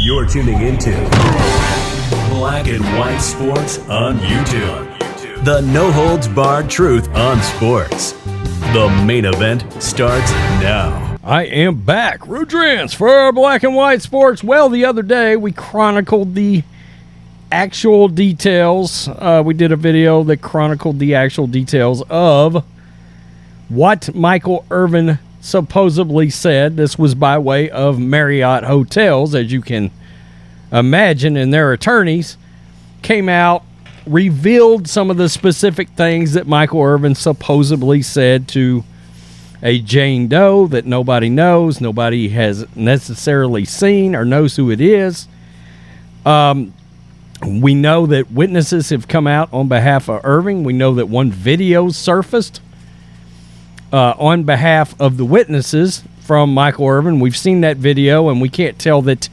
You're tuning into Black and White Sports on YouTube. The no-holds-barred truth on sports. The main event starts now. I am back. Rudrance for Black and White Sports. Well, the other day we chronicled the actual details. We did a video that chronicled the actual details of what Michael Irvin supposedly said. This was by way of Marriott hotels, as you can imagine, and their attorneys came out, revealed some of the specific things that Michael Irvin supposedly said to a Jane Doe that nobody knows, nobody has necessarily seen or knows who it is. We know that witnesses have come out on behalf of Irving. We know that one video surfaced on behalf of the witnesses from Michael Irvin. We've seen that video, and we can't tell that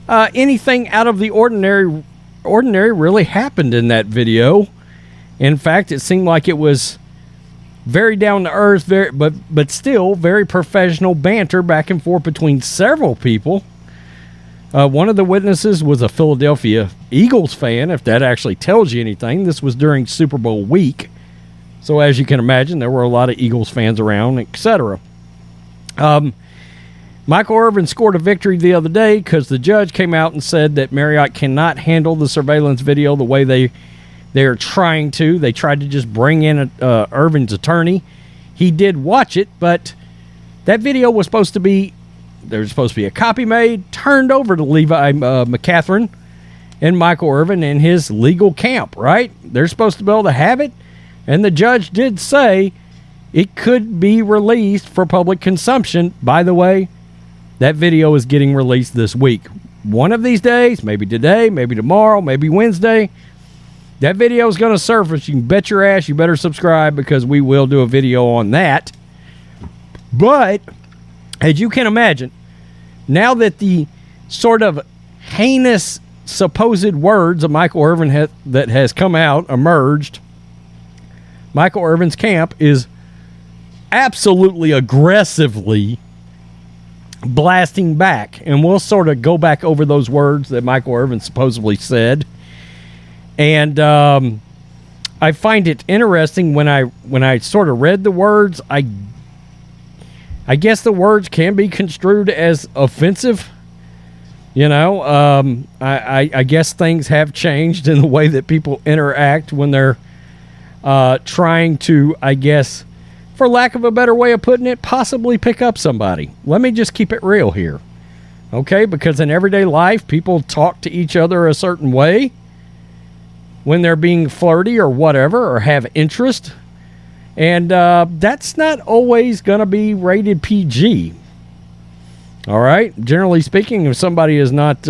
anything out of the ordinary really happened in that video. In fact, it seemed like it was very down to earth, but still very professional banter back and forth between several people. One of the witnesses was a Philadelphia Eagles fan, if that actually tells you anything. This was during Super Bowl week. So as you can imagine, there were a lot of Eagles fans around, etc. Michael Irvin scored a victory the other day because the judge came out and said that Marriott cannot handle the surveillance video the way they're trying to. They tried to just bring in Irvin's attorney. He did watch it, but that video was supposed to be, there's supposed to be a copy made, turned over to Levi McCatherine and Michael Irvin in his legal camp, right? They're supposed to be able to have it. And the judge did say it could be released for public consumption. By the way, that video is getting released this week. One of these days, maybe today, maybe tomorrow, maybe Wednesday, that video is going to surface. You can bet your ass you better subscribe because we will do a video on that. But, as you can imagine, now that the sort of heinous supposed words of Michael Irvin that has come out, emerged, Michael Irvin's camp is absolutely aggressively blasting back. And we'll sort of go back over those words that Michael Irvin supposedly said. And I find it interesting when I sort of read the words. I guess the words can be construed as offensive. You know, I guess things have changed in the way that people interact when they're trying to, I guess, for lack of a better way of putting it, possibly pick up somebody. Let me just keep it real here. Okay? Because in everyday life, people talk to each other a certain way when they're being flirty or whatever, or have interest. And that's not always going to be rated PG. All right? Generally speaking, if somebody is not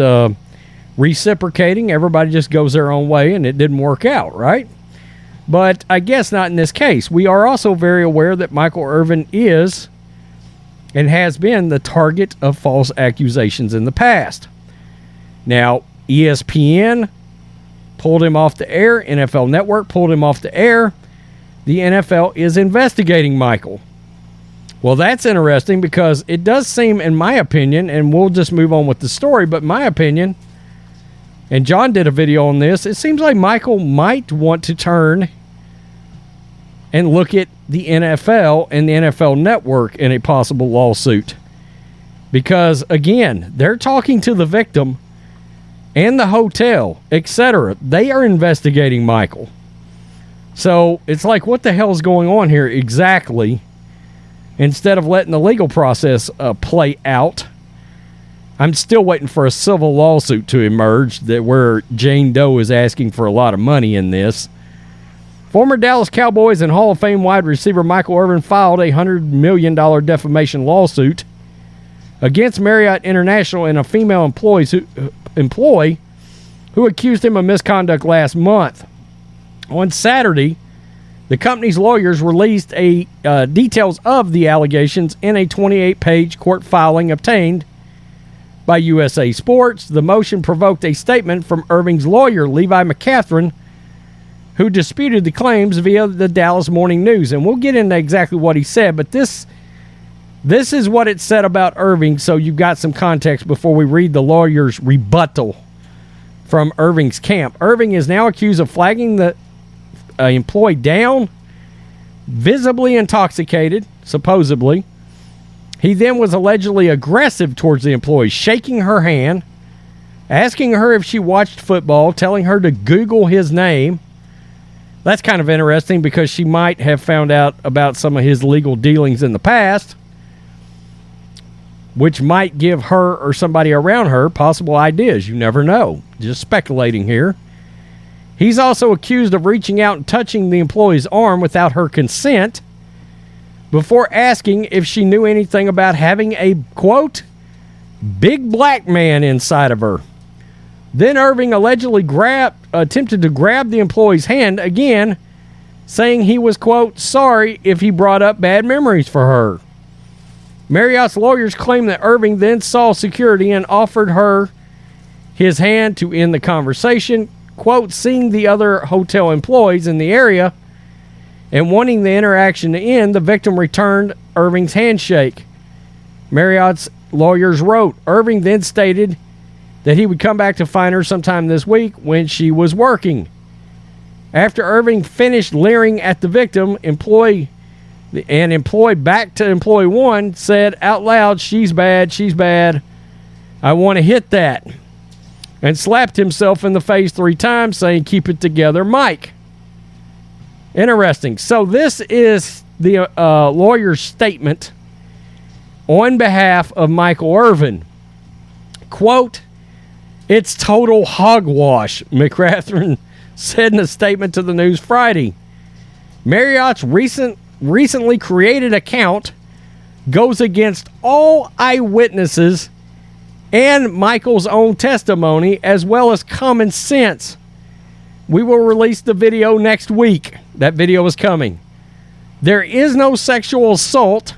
reciprocating, everybody just goes their own way, and it didn't work out, right? But I guess not in this case. We are also very aware that Michael Irvin is and has been the target of false accusations in the past. Now, ESPN pulled him off the air. NFL Network pulled him off the air. The NFL is investigating Michael. Well, that's interesting because it does seem, in my opinion, and we'll just move on with the story, but my opinion, and John did a video on this, it seems like Michael might want to turn and look at the NFL and the NFL Network in a possible lawsuit. Because, again, they're talking to the victim and the hotel, etc. They are investigating Michael. So it's like, what the hell is going on here exactly? Instead of letting the legal process play out, I'm still waiting for a civil lawsuit to emerge where Jane Doe is asking for a lot of money in this. Former Dallas Cowboys and Hall of Fame wide receiver Michael Irvin filed a $100 million defamation lawsuit against Marriott International and a female employee who accused him of misconduct last month. On Saturday, the company's lawyers released details of the allegations in a 28-page court filing obtained by USA Sports. The motion provoked a statement from Irving's lawyer, Levi McCatherine, who disputed the claims via the Dallas Morning News. And we'll get into exactly what he said, but this This is what it said about Irving, so you've got some context before we read the lawyer's rebuttal from Irving's camp. Irving is now accused of flagging the employee down, visibly intoxicated, supposedly. He then was allegedly aggressive towards the employee, shaking her hand, asking her if she watched football, telling her to Google his name. That's kind of interesting because she might have found out about some of his legal dealings in the past, which might give her or somebody around her possible ideas. You never know. Just speculating here. He's also accused of reaching out and touching the employee's arm without her consent before asking if she knew anything about having a, quote, big black man inside of her. Then Irving allegedly attempted to grab the employee's hand again, saying he was, quote, sorry if he brought up bad memories for her. Marriott's lawyers claim that Irving then saw security and offered her his hand to end the conversation, quote, seeing the other hotel employees in the area and wanting the interaction to end, the victim returned Irving's handshake. Marriott's lawyers wrote, Irving then stated that he would come back to find her sometime this week when she was working. After Irving finished leering at the victim, employee back to employee one said out loud, she's bad, I want to hit that, and slapped himself in the face 3 times, saying, keep it together, Mike. Interesting. So this is the lawyer's statement on behalf of Michael Irvin. Quote, it's total hogwash, McCrathern said in a statement to the News Friday. Marriott's recently created account goes against all eyewitnesses and Michael's own testimony, as well as common sense. We will release the video next week. That video is coming. There is no sexual assault.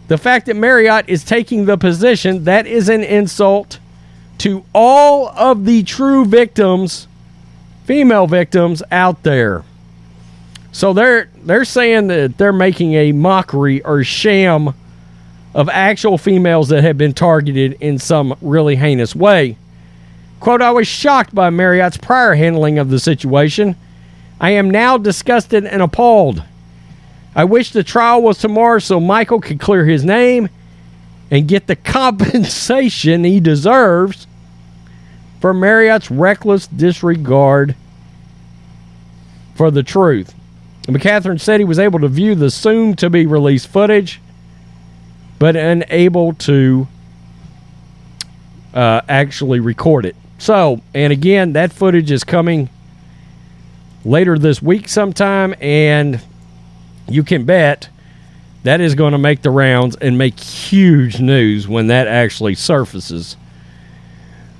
The fact that Marriott is taking the position, that is an insult to all of the true victims, female victims out there. So they're saying that they're making a mockery or sham of actual females that have been targeted in some really heinous way. Quote, I was shocked by Marriott's prior handling of the situation. I am now disgusted and appalled. I wish the trial was tomorrow so Michael could clear his name and get the compensation he deserves for Marriott's reckless disregard for the truth. McCathern said he was able to view the soon-to-be-released footage, but unable to actually record it. So, and again, that footage is coming later this week sometime, and you can bet that is going to make the rounds and make huge news when that actually surfaces.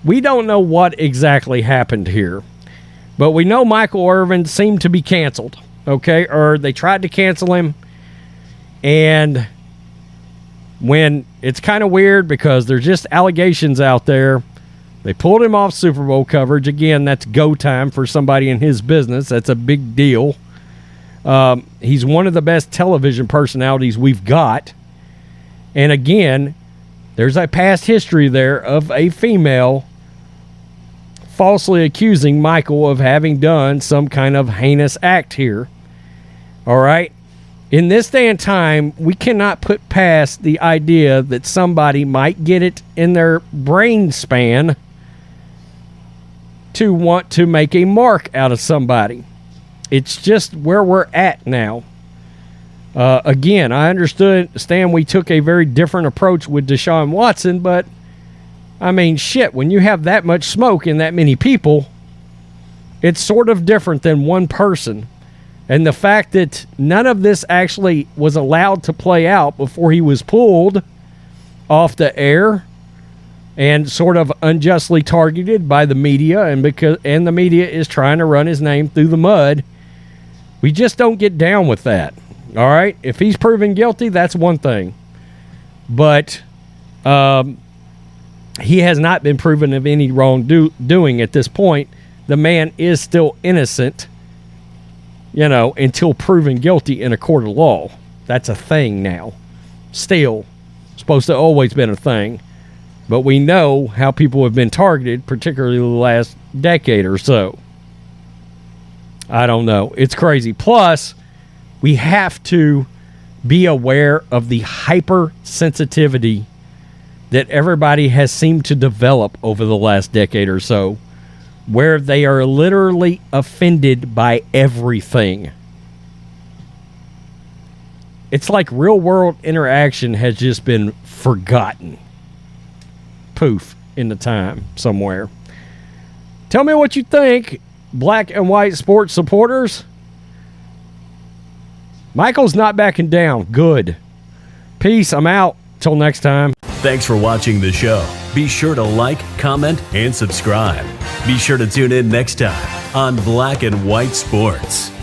We don't know what exactly happened here, but we know Michael Irvin seemed to be canceled, okay? Or they tried to cancel him, and when it's kind of weird because there's just allegations out there. They pulled him off Super Bowl coverage. Again, that's go time for somebody in his business. That's a big deal. He's one of the best television personalities we've got. And again, there's a past history there of a female falsely accusing Michael of having done some kind of heinous act here. All right? In this day and time, we cannot put past the idea that somebody might get it in their brain span to want to make a mark out of somebody. It's just where we're at now. Again, I understand we took a very different approach with Deshaun Watson, but I mean, shit, when you have that much smoke and that many people, it's sort of different than one person. And the fact that none of this actually was allowed to play out before he was pulled off the air and sort of unjustly targeted by the media, and the media is trying to run his name through the mud. We just don't get down with that. All right? If he's proven guilty, that's one thing. But he has not been proven of any wrongdoing at this point. The man is still innocent, you know, until proven guilty in a court of law. That's a thing now. Still. Supposed to always been a thing. But we know how people have been targeted, particularly the last decade or so. I don't know. It's crazy. Plus, we have to be aware of the hypersensitivity that everybody has seemed to develop over the last decade or so, where they are literally offended by everything. It's like real world interaction has just been forgotten. Poof, in the time somewhere. Tell me what you think, black and white sports supporters. Michael's not backing down. Good. Peace. I'm out. Till next time. Thanks for watching the show. Be sure to like, comment, and subscribe. Be sure to tune in next time on Black and White Sports.